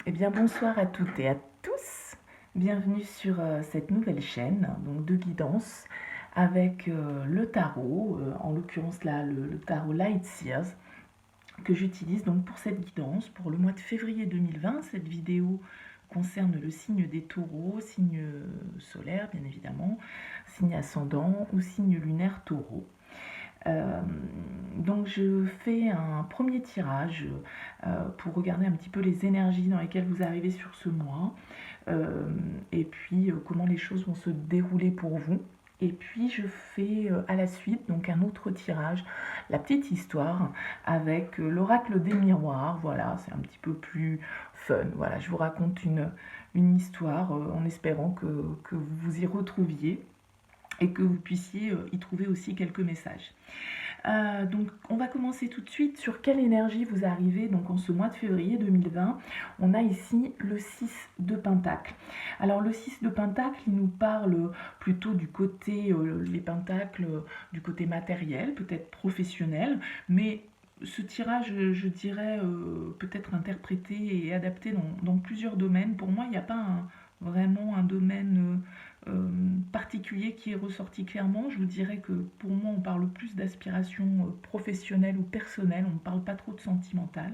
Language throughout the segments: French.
Eh bien, bonsoir à toutes et à tous. Bienvenue sur cette nouvelle chaîne donc de guidance avec le tarot, en l'occurrence là le tarot Light Seers que j'utilise donc pour cette guidance pour le mois de février 2020. Cette vidéo concerne le signe des taureaux, signe solaire bien évidemment, signe ascendant ou signe lunaire taureau. Euh, donc je fais un premier tirage pour regarder un petit peu les énergies dans lesquelles vous arrivez sur ce mois euh, et puis comment les choses vont se dérouler pour vous. Et puis je fais à la suite donc un autre tirage, la petite histoire avec l'oracle des miroirs. Voilà, c'est un petit peu plus fun. Voilà, je vous raconte une histoire en espérant que vous vous y retrouviez et que vous puissiez y trouver aussi quelques messages. Donc on va commencer tout de suite sur quelle énergie vous arrivez donc en ce mois de février 2020. On a ici le 6 de Pentacle. Alors le 6 de Pentacle, il nous parle plutôt du côté, les pentacles, du côté matériel, peut-être professionnel, mais ce tirage, je dirais, peut être interprété et adapté dans plusieurs domaines. Pour moi, il n'y a pas vraiment un domaine particulier qui est ressorti clairement. Je vous dirais que pour moi, on parle plus d'aspiration professionnelle ou personnelle, on ne parle pas trop de sentimental.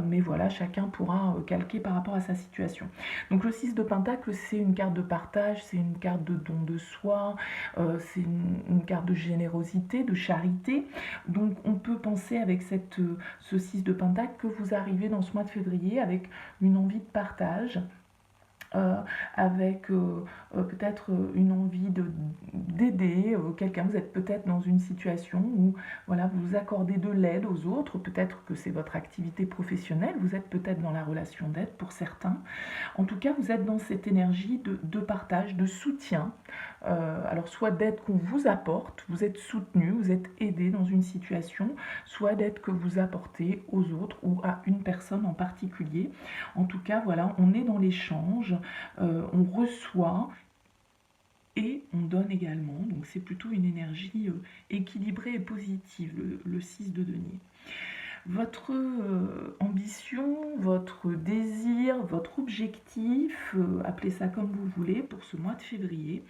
Mais voilà, chacun pourra calquer par rapport à sa situation. Donc le 6 de Pentacle, c'est une carte de partage, c'est une carte de don de soi, c'est une carte de générosité, de charité. Donc on peut penser avec ce 6 de Pentacle que vous arrivez dans ce mois de février avec une envie de partage, euh, avec peut-être une envie d'aider quelqu'un. Vous êtes peut-être dans une situation où voilà, vous accordez de l'aide aux autres, peut-être que c'est votre activité professionnelle, vous êtes peut-être dans la relation d'aide pour certains. En tout cas, vous êtes dans cette énergie de partage, de soutien. Alors soit d'aide qu'on vous apporte, vous êtes soutenu, vous êtes aidé dans une situation, soit d'aide que vous apportez aux autres ou à une personne en particulier. En tout cas, voilà, on est dans l'échange, on reçoit et on donne également. Donc c'est plutôt une énergie équilibrée et positive, le 6 de denier. Votre ambition, votre désir, votre objectif, appelez ça comme vous voulez, pour ce mois de février,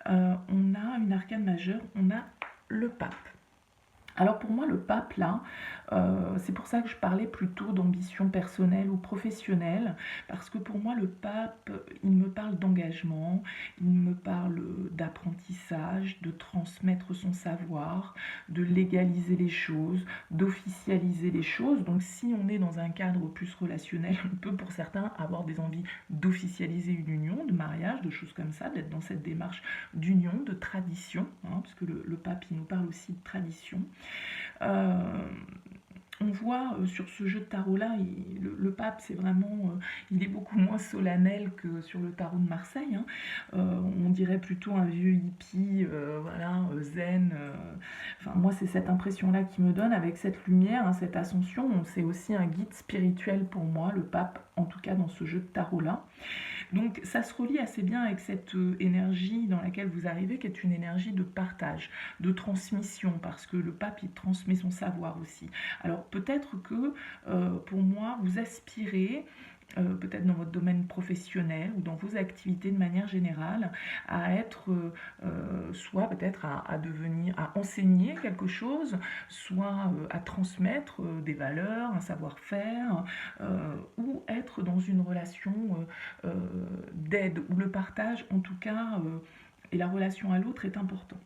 on a une arcane majeure, on a le pape. Alors pour moi, le pape, là, c'est pour ça que je parlais plutôt d'ambition personnelle ou professionnelle, parce que pour moi, le pape, il me parle d'engagement, il me parle d'apprentissage, de transmettre son savoir, de légaliser les choses, d'officialiser les choses. Donc si on est dans un cadre plus relationnel, on peut pour certains avoir des envies d'officialiser une union, de mariage, de choses comme ça, d'être dans cette démarche d'union, de tradition, hein, parce que le pape, il nous parle aussi de tradition. Euh, on voit sur ce jeu de tarot-là, le pape, c'est vraiment, il est beaucoup moins solennel que sur le tarot de Marseille, hein. On dirait plutôt un vieux hippie, voilà, zen. Enfin, moi, c'est cette impression-là qui me donne avec cette lumière, hein, cette ascension. C'est aussi un guide spirituel pour moi, le pape, en tout cas dans ce jeu de tarot-là. Donc ça se relie assez bien avec cette énergie dans laquelle vous arrivez, qui est une énergie de partage, de transmission, parce que le pape, il transmet son savoir aussi. Alors peut-être que pour moi, vous aspirez peut-être dans votre domaine professionnel ou dans vos activités de manière générale, à être soit peut-être à devenir, à enseigner quelque chose, soit à transmettre des valeurs, un savoir-faire, ou être dans une relation d'aide, où le partage, en tout cas, et la relation à l'autre est important.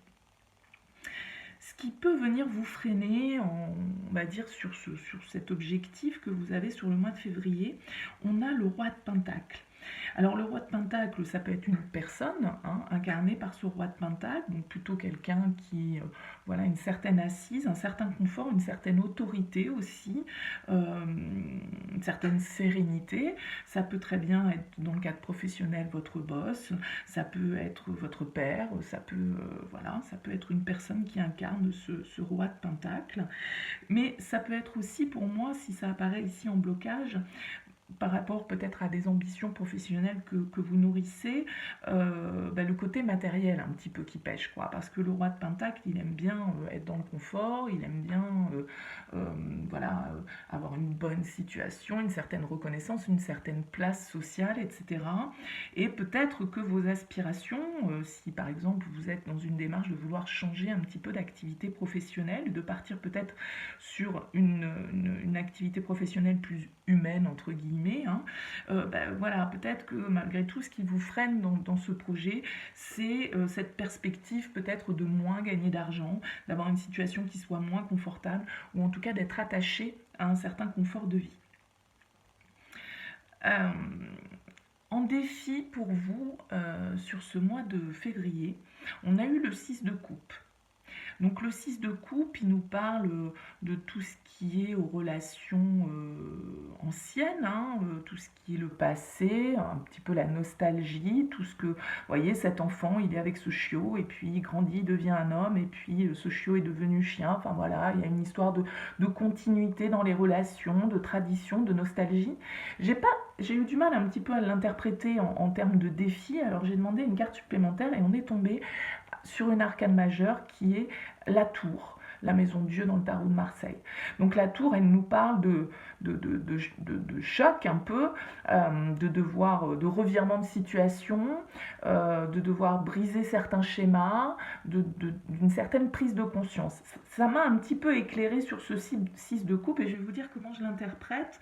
Ce qui peut venir vous freiner, on va dire, sur cet objectif que vous avez sur le mois de février, on a le roi de Pentacle. Alors le roi de Pentacle, ça peut être une personne, hein, incarnée par ce roi de Pentacle, donc plutôt quelqu'un qui voilà, une certaine assise, un certain confort, une certaine autorité aussi, une certaine sérénité. Ça peut très bien être dans le cadre professionnel votre boss, ça peut être votre père, ça peut, voilà, ça peut être une personne qui incarne ce roi de Pentacle. Mais ça peut être aussi pour moi, si ça apparaît ici en blocage, par rapport peut-être à des ambitions professionnelles que vous nourrissez, le côté matériel un petit peu qui pêche, quoi. Parce que le roi de Pentacle, il aime bien être dans le confort, il aime bien euh, voilà, avoir une bonne situation, une certaine reconnaissance, une certaine place sociale, etc. Et peut-être que vos aspirations, si par exemple vous êtes dans une démarche de vouloir changer un petit peu d'activité professionnelle, de partir peut-être sur une activité professionnelle plus humaine, entre guillemets, hein, voilà, peut-être que malgré tout, ce qui vous freine dans ce projet, c'est cette perspective peut-être de moins gagner d'argent, d'avoir une situation qui soit moins confortable, ou en tout cas d'être attaché à un certain confort de vie. Euh, En défi pour vous, sur ce mois de février, on a eu le 6 de coupe. Donc le 6 de coupe, il nous parle de tout ce qui est aux relations anciennes, hein, tout ce qui est le passé, un petit peu la nostalgie, tout ce que, vous voyez, cet enfant, il est avec ce chiot, et puis il grandit, il devient un homme, et puis ce chiot est devenu chien, enfin voilà, il y a une histoire de continuité dans les relations, de tradition, de nostalgie. J'ai eu du mal un petit peu à l'interpréter en termes de défi, alors j'ai demandé une carte supplémentaire, et on est tombé sur une arcane majeure qui est la tour, la maison de Dieu dans le tarot de Marseille. Donc la tour, elle nous parle de choc un peu, de revirement de situation, de devoir briser certains schémas, d'une certaine prise de conscience. Ça m'a un petit peu éclairé sur ce 6 de coupe et je vais vous dire comment je l'interprète.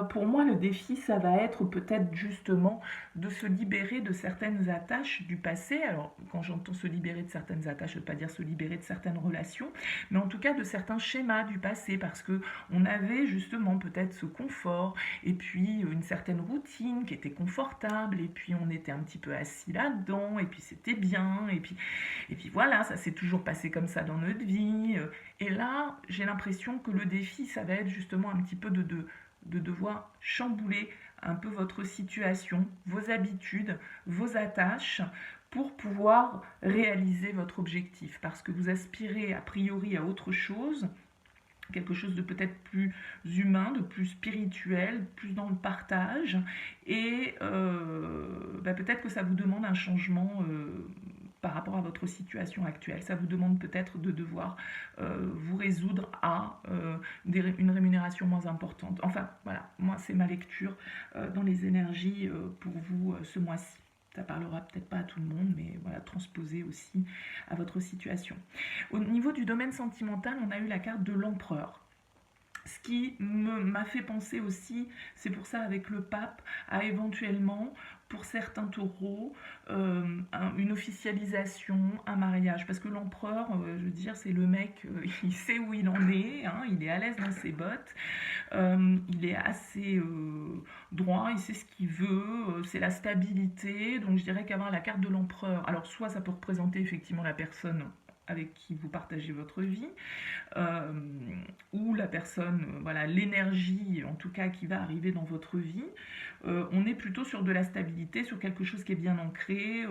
Pour moi, le défi, ça va être peut-être justement de se libérer de certaines attaches du passé. Alors, quand j'entends se libérer de certaines attaches, je ne veux pas dire se libérer de certaines relations, mais en tout cas de certains schémas du passé, parce que on avait justement peut-être ce confort, et puis une certaine routine qui était confortable, et puis on était un petit peu assis là-dedans, et puis c'était bien, et puis voilà, ça s'est toujours passé comme ça dans notre vie. Et là, j'ai l'impression que le défi, ça va être justement un petit peu de devoir chambouler un peu votre situation, vos habitudes, vos attaches, pour pouvoir réaliser votre objectif. Parce que vous aspirez a priori à autre chose, quelque chose de peut-être plus humain, de plus spirituel, plus dans le partage. Et peut-être que ça vous demande un changement par rapport à votre situation actuelle. Ça vous demande peut-être de devoir vous résoudre à une rémunération moins importante. Enfin, voilà, moi, c'est ma lecture dans les énergies pour vous ce mois-ci. Ça parlera peut-être pas à tout le monde, mais voilà, transposer aussi à votre situation. Au niveau du domaine sentimental, on a eu la carte de l'empereur. Ce qui m'a fait penser aussi, c'est pour ça avec le pape, à éventuellement, pour certains taureaux, une officialisation, un mariage. Parce que l'empereur, je veux dire, c'est le mec, il sait où il en est, hein, il est à l'aise dans ses bottes, il est assez droit, il sait ce qu'il veut, c'est la stabilité. Donc je dirais qu'avoir la carte de l'empereur, alors soit ça peut représenter effectivement la personne avec qui vous partagez votre vie, euh, ou la personne, voilà, l'énergie en tout cas qui va arriver dans votre vie, on est plutôt sur de la stabilité, sur quelque chose qui est bien ancré,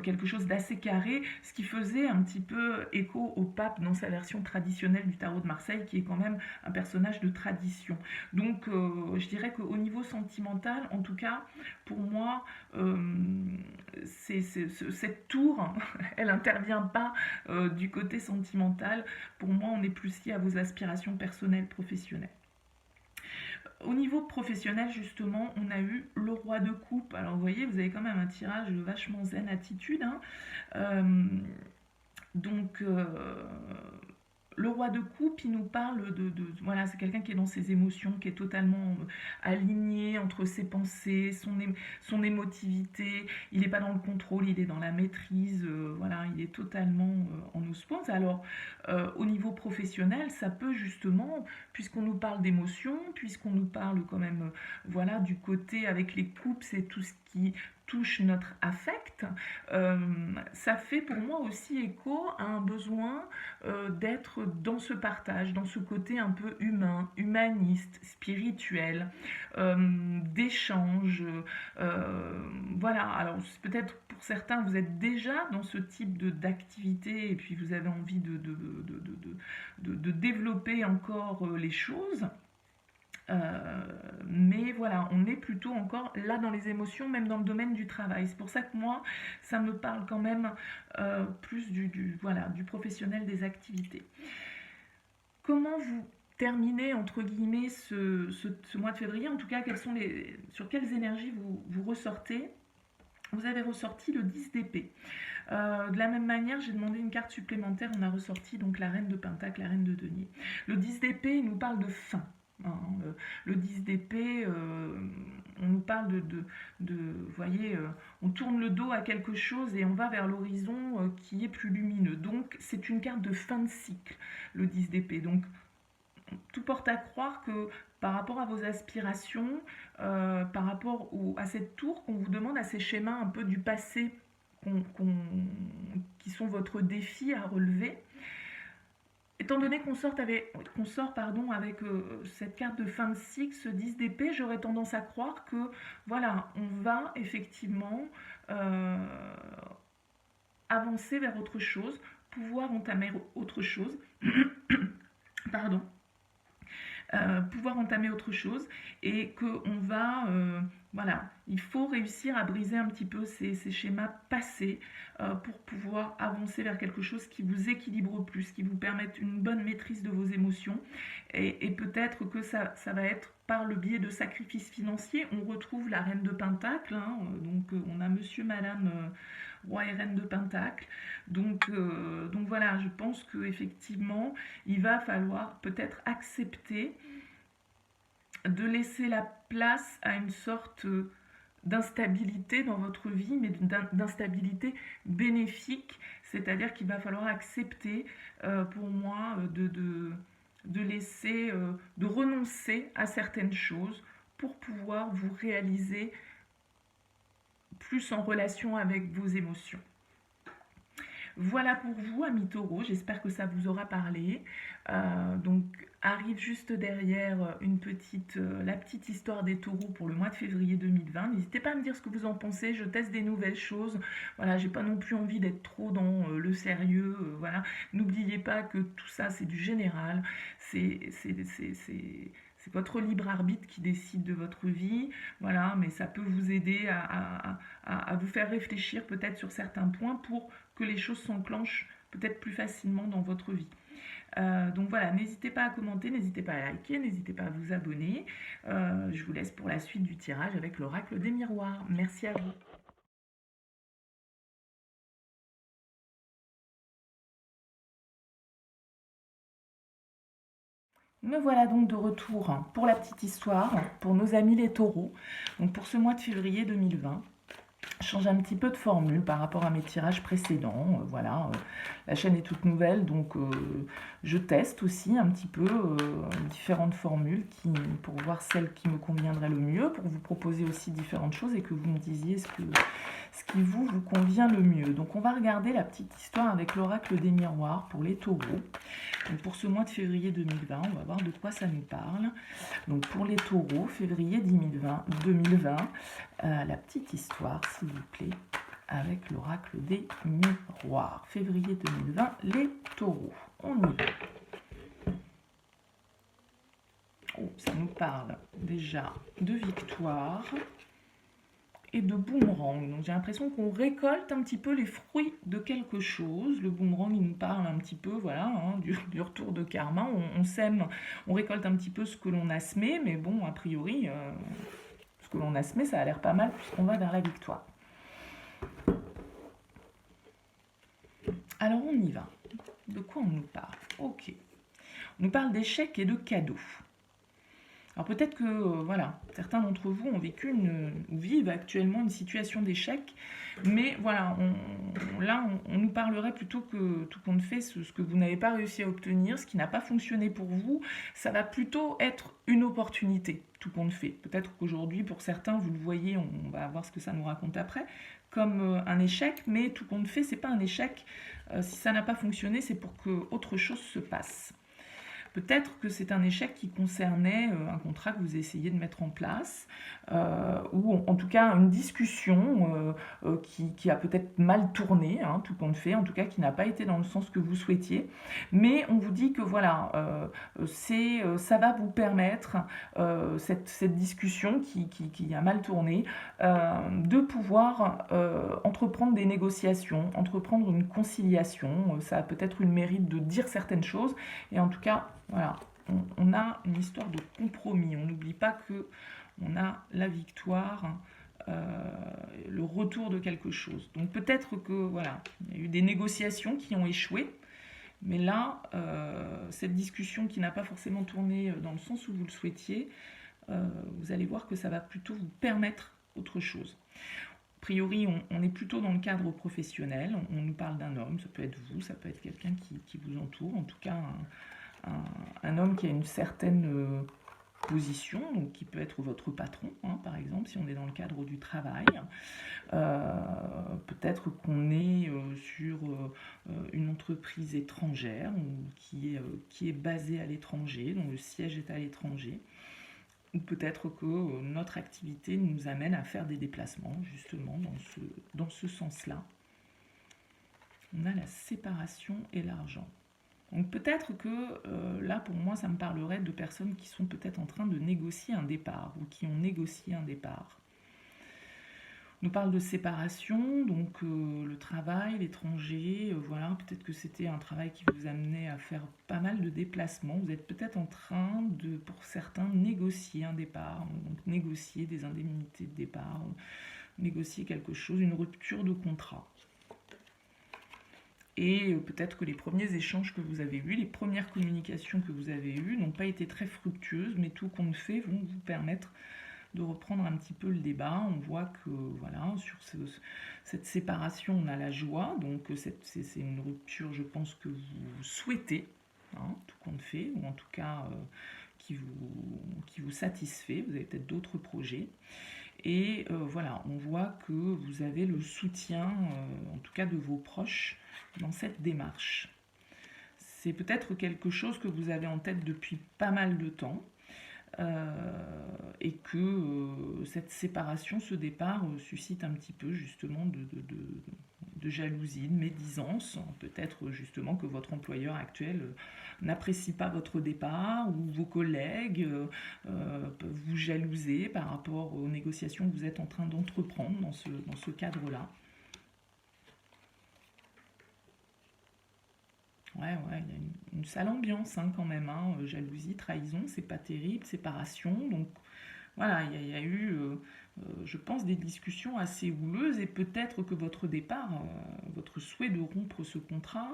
quelque chose d'assez carré, ce qui faisait un petit peu écho au pape dans sa version traditionnelle du tarot de Marseille, qui est quand même un personnage de tradition. Donc je dirais qu'au niveau sentimental, en tout cas, pour moi, cette tour, elle n'intervient pas du côté sentimental. Pour moi, on est plus lié à vos aspirations personnelles, professionnelles. Au niveau professionnel, justement, on a eu le roi de coupe. Alors, vous voyez, vous avez quand même un tirage vachement zen attitude, hein. Euh, donc, le roi de coupe, il nous parle voilà, c'est quelqu'un qui est dans ses émotions, qui est totalement aligné entre ses pensées, son émotivité. Il n'est pas dans le contrôle, il est dans la maîtrise. Voilà, il est totalement en osmose. Alors, au niveau professionnel, ça peut justement, puisqu'on nous parle d'émotions, puisqu'on nous parle quand même, voilà, du côté avec les coupes, c'est tout ce qui touche notre affect, ça fait pour moi aussi écho à un besoin d'être dans ce partage, dans ce côté un peu humain, humaniste, spirituel, d'échange. Voilà, alors peut-être pour certains, vous êtes déjà dans ce type d'activité et puis vous avez envie de développer encore les choses. Mais voilà, on est plutôt encore là dans les émotions, même dans le domaine du travail. C'est pour ça que moi, ça me parle quand même plus voilà, du professionnel des activités. Comment vous terminez, entre guillemets, ce mois de février? En tout cas, sur quelles énergies vous ressortez? Vous avez ressorti le 10 d'épée. De la même manière, j'ai demandé une carte supplémentaire. On a ressorti donc la reine de Pentacle, la reine de denier. Le 10 d'épée, il nous parle de fin. Hein, le 10 d'épée, on nous parle vous voyez, on tourne le dos à quelque chose et on va vers l'horizon qui est plus lumineux. Donc, c'est une carte de fin de cycle, le 10 d'épée. Donc, tout porte à croire que par rapport à vos aspirations, par rapport à cette tour qu'on vous demande, à ces schémas un peu du passé qui sont votre défi à relever, étant donné qu'on sort avec cette carte de fin de cycle, ce 10 d'épée, j'aurais tendance à croire que voilà, on va effectivement avancer vers autre chose, pouvoir entamer autre chose. Pardon. Pouvoir entamer autre chose et qu'on va, voilà, il faut réussir à briser un petit peu ces schémas passés pour pouvoir avancer vers quelque chose qui vous équilibre plus, qui vous permette une bonne maîtrise de vos émotions et peut-être que ça va être par le biais de sacrifices financiers. On retrouve la reine de Pentacle, hein, donc on a monsieur, madame, roi et reine de Pentacle. Donc voilà, je pense qu'effectivement, il va falloir peut-être accepter de laisser la place à une sorte d'instabilité dans votre vie, mais d'instabilité bénéfique, c'est-à-dire qu'il va falloir accepter pour moi de laisser, de renoncer à certaines choses pour pouvoir vous réaliser plus en relation avec vos émotions. Voilà pour vous, amis taureaux, j'espère que ça vous aura parlé. Donc arrive juste derrière la petite histoire des taureaux pour le mois de février 2020. N'hésitez pas à me dire ce que vous en pensez, je teste des nouvelles choses. Voilà, j'ai pas non plus envie d'être trop dans le sérieux. Voilà, n'oubliez pas que tout ça c'est du général, c'est votre libre arbitre qui décide de votre vie, voilà, mais ça peut vous aider à vous faire réfléchir peut-être sur certains points pour que les choses s'enclenchent peut-être plus facilement dans votre vie. Donc voilà, n'hésitez pas à commenter, n'hésitez pas à liker, n'hésitez pas à vous abonner. Je vous laisse pour la suite du tirage avec l'oracle des miroirs. Merci à vous. Me voilà donc de retour pour la petite histoire, pour nos amis les taureaux, donc pour ce mois de février 2020. Je change un petit peu de formule par rapport à mes tirages précédents. Voilà, la chaîne est toute nouvelle, donc je teste aussi un petit peu différentes formules pour voir celle qui me conviendrait le mieux, pour vous proposer aussi différentes choses et que vous me disiez ce qui vous convient le mieux. Donc on va regarder la petite histoire avec l'oracle des miroirs pour les taureaux. Donc pour ce mois de février 2020, on va voir de quoi ça nous parle. Donc pour les taureaux, février 2020, la petite histoire, s'il vous plaît, avec l'oracle des miroirs. Février 2020, les taureaux. On y va. Oh, ça nous parle déjà de victoire et de boomerang. Donc j'ai l'impression qu'on récolte un petit peu les fruits de quelque chose. Le boomerang, il nous parle un petit peu, voilà, hein, du retour de karma. On sème, on récolte un petit peu ce que l'on a semé, mais bon, a priori, ce que l'on a semé, ça a l'air pas mal puisqu'on va vers la victoire. Alors on y va. De quoi on nous parle? Ok. On nous parle d'échecs et de cadeaux. Alors peut-être que voilà, certains d'entre vous ont vécu ou vivent actuellement une situation d'échec, mais voilà, on nous parlerait plutôt que tout compte fait ce que vous n'avez pas réussi à obtenir, ce qui n'a pas fonctionné pour vous, ça va plutôt être une opportunité, tout compte fait. Peut-être qu'aujourd'hui, pour certains, vous le voyez, on va voir ce que ça nous raconte après, comme un échec, mais tout compte fait, c'est pas un échec. Si ça n'a pas fonctionné, c'est pour que autre chose se passe. Peut-être que c'est un échec qui concernait un contrat que vous essayez de mettre en place, ou en tout cas une discussion qui a peut-être mal tourné, hein, tout compte fait, en tout cas qui n'a pas été dans le sens que vous souhaitiez. Mais on vous dit que voilà, ça va vous permettre, cette discussion qui a mal tourné, de pouvoir entreprendre des négociations, entreprendre une conciliation. Ça a peut-être eu le mérite de dire certaines choses. Et en tout cas, voilà, on a une histoire de compromis. On n'oublie pas que on a la victoire, le retour de quelque chose. Donc peut-être que voilà, il y a eu des négociations qui ont échoué, mais là, cette discussion qui n'a pas forcément tourné dans le sens où vous le souhaitiez, vous allez voir que ça va plutôt vous permettre autre chose. A priori, on est plutôt dans le cadre professionnel, on nous parle d'un homme, ça peut être vous, ça peut être quelqu'un qui vous entoure, en tout cas un homme qui a une certaine position, donc qui peut être votre patron, hein, par exemple, si on est dans le cadre du travail. Peut-être qu'on est sur une entreprise étrangère qui est basée à l'étranger, dont le siège est à l'étranger. Ou peut-être que notre activité nous amène à faire des déplacements, justement, dans ce sens-là. On a la séparation et l'argent. Donc peut-être que là, pour moi, ça me parlerait de personnes qui sont peut-être en train de négocier un départ ou qui ont négocié un départ. On nous parle de séparation, donc le travail, l'étranger, voilà, peut-être que c'était un travail qui vous amenait à faire pas mal de déplacements. Vous êtes peut-être en train de, pour certains, négocier un départ, donc négocier des indemnités de départ, négocier quelque chose, une rupture de contrat. Et peut-être que les premiers échanges que vous avez eus, les premières communications que vous avez eues n'ont pas été très fructueuses, mais tout compte fait vont vous permettre de reprendre un petit peu le débat. On voit que voilà, sur cette séparation, on a la joie, donc c'est une rupture, je pense, que vous souhaitez, hein, tout compte fait, ou en tout cas qui vous satisfait. Vous avez peut-être d'autres projets. Et voilà, on voit que vous avez le soutien, en tout cas de vos proches, dans cette démarche. C'est peut-être quelque chose que vous avez en tête depuis pas mal de temps, et que cette séparation, ce départ, suscite un petit peu justement de jalousie, de médisance. Peut-être justement que votre employeur actuel n'apprécie pas votre départ, ou vos collègues peuvent vous jalouser par rapport aux négociations que vous êtes en train d'entreprendre dans ce cadre-là. Ouais, il y a une sale ambiance hein, quand même, hein. Jalousie, trahison, c'est pas terrible, séparation. Donc voilà, il y a eu, je pense, des discussions assez houleuses, et peut-être que votre départ, votre souhait de rompre ce contrat,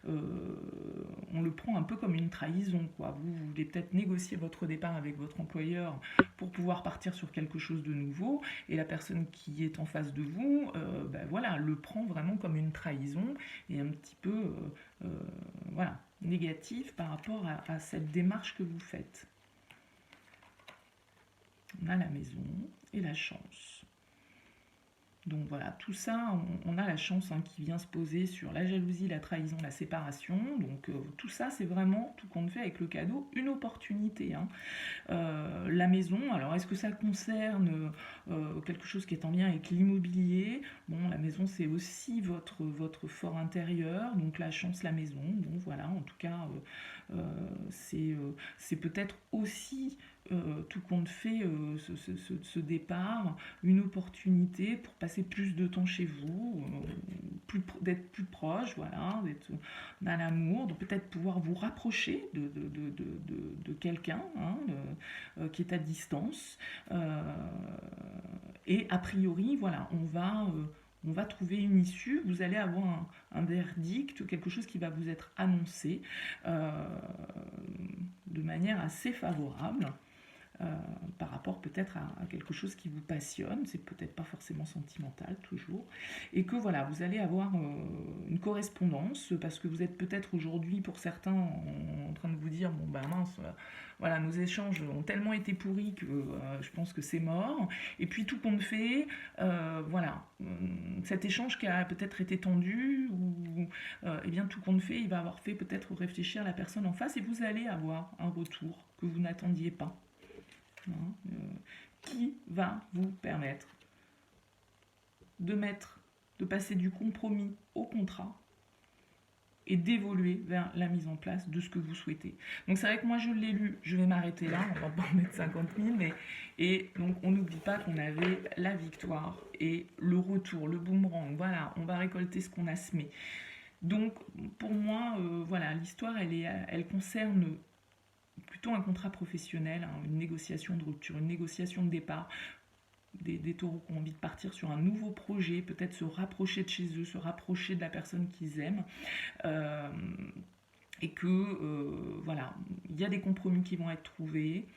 on le prend un peu comme une trahison, quoi. Vous voulez peut-être négocier votre départ avec votre employeur pour pouvoir partir sur quelque chose de nouveau, et la personne qui est en face de vous, ben voilà, le prend vraiment comme une trahison, et un petit peu, voilà, négative par rapport à cette démarche que vous faites. On a la maison et la chance. Donc voilà, tout ça, on a la chance hein, qui vient se poser sur la jalousie, la trahison, la séparation. Donc tout ça, c'est vraiment, tout compte fait avec le cadeau, une opportunité. Hein. La maison, alors est-ce que ça concerne quelque chose qui est en lien avec l'immobilier? Bon, la maison, c'est aussi votre fort intérieur, donc la chance, la maison. Bon, voilà, en tout cas, c'est peut-être aussi tout compte fait ce départ, une opportunité pour passer plus de temps chez vous, d'être plus proche, voilà, d'être dans l'amour, de peut-être pouvoir vous rapprocher de quelqu'un hein, qui est à distance. Et a priori, voilà, on va trouver une issue, vous allez avoir un verdict, quelque chose qui va vous être annoncé de manière assez favorable. par rapport peut-être à quelque chose qui vous passionne, c'est peut-être pas forcément sentimental toujours, et que voilà, vous allez avoir une correspondance, parce que vous êtes peut-être aujourd'hui pour certains en train de vous dire, bon ben mince, voilà, nos échanges ont tellement été pourris que je pense que c'est mort, et puis tout compte fait, voilà, cet échange qui a peut-être été tendu, ou eh bien tout compte fait, il va avoir fait peut-être réfléchir la personne en face, et vous allez avoir un retour que vous n'attendiez pas, hein, qui va vous permettre de passer du compromis au contrat et d'évoluer vers la mise en place de ce que vous souhaitez. Donc c'est vrai que moi je l'ai lu, je vais m'arrêter là, on va pas en mettre 50 000, mais et donc on n'oublie pas qu'on avait la victoire et le retour, le boomerang, voilà, on va récolter ce qu'on a semé. Donc pour moi, voilà, l'histoire elle concerne plutôt un contrat professionnel, hein, une négociation de rupture, une négociation de départ, des taureaux qui ont envie de partir sur un nouveau projet, peut-être se rapprocher de chez eux, se rapprocher de la personne qu'ils aiment. Euh, et que voilà, il y a des compromis qui vont être trouvés,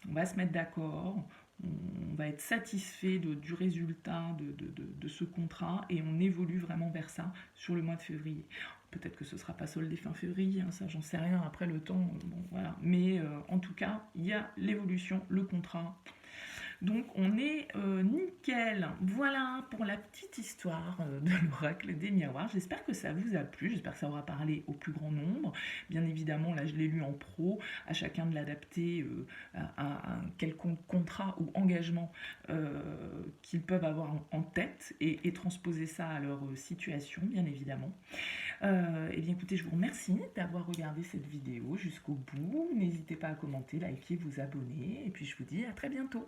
on va se mettre d'accord, on va être satisfait du résultat de ce contrat et on évolue vraiment vers ça sur le mois de février. Peut-être que ce ne sera pas soldé fin février, hein, ça j'en sais rien, après le temps, bon, voilà. Mais en tout cas, il y a l'évolution, le contrat. Donc on est nickel. Voilà pour la petite histoire de l'oracle des miroirs. J'espère que ça vous a plu, j'espère que ça aura parlé au plus grand nombre. Bien évidemment, là je l'ai lu en pro, à chacun de l'adapter à un quelconque contrat ou engagement qu'ils peuvent avoir en tête et transposer ça à leur situation, bien évidemment. Et bien écoutez, je vous remercie d'avoir regardé cette vidéo jusqu'au bout. N'hésitez pas à commenter, liker, vous abonner. Et puis je vous dis à très bientôt.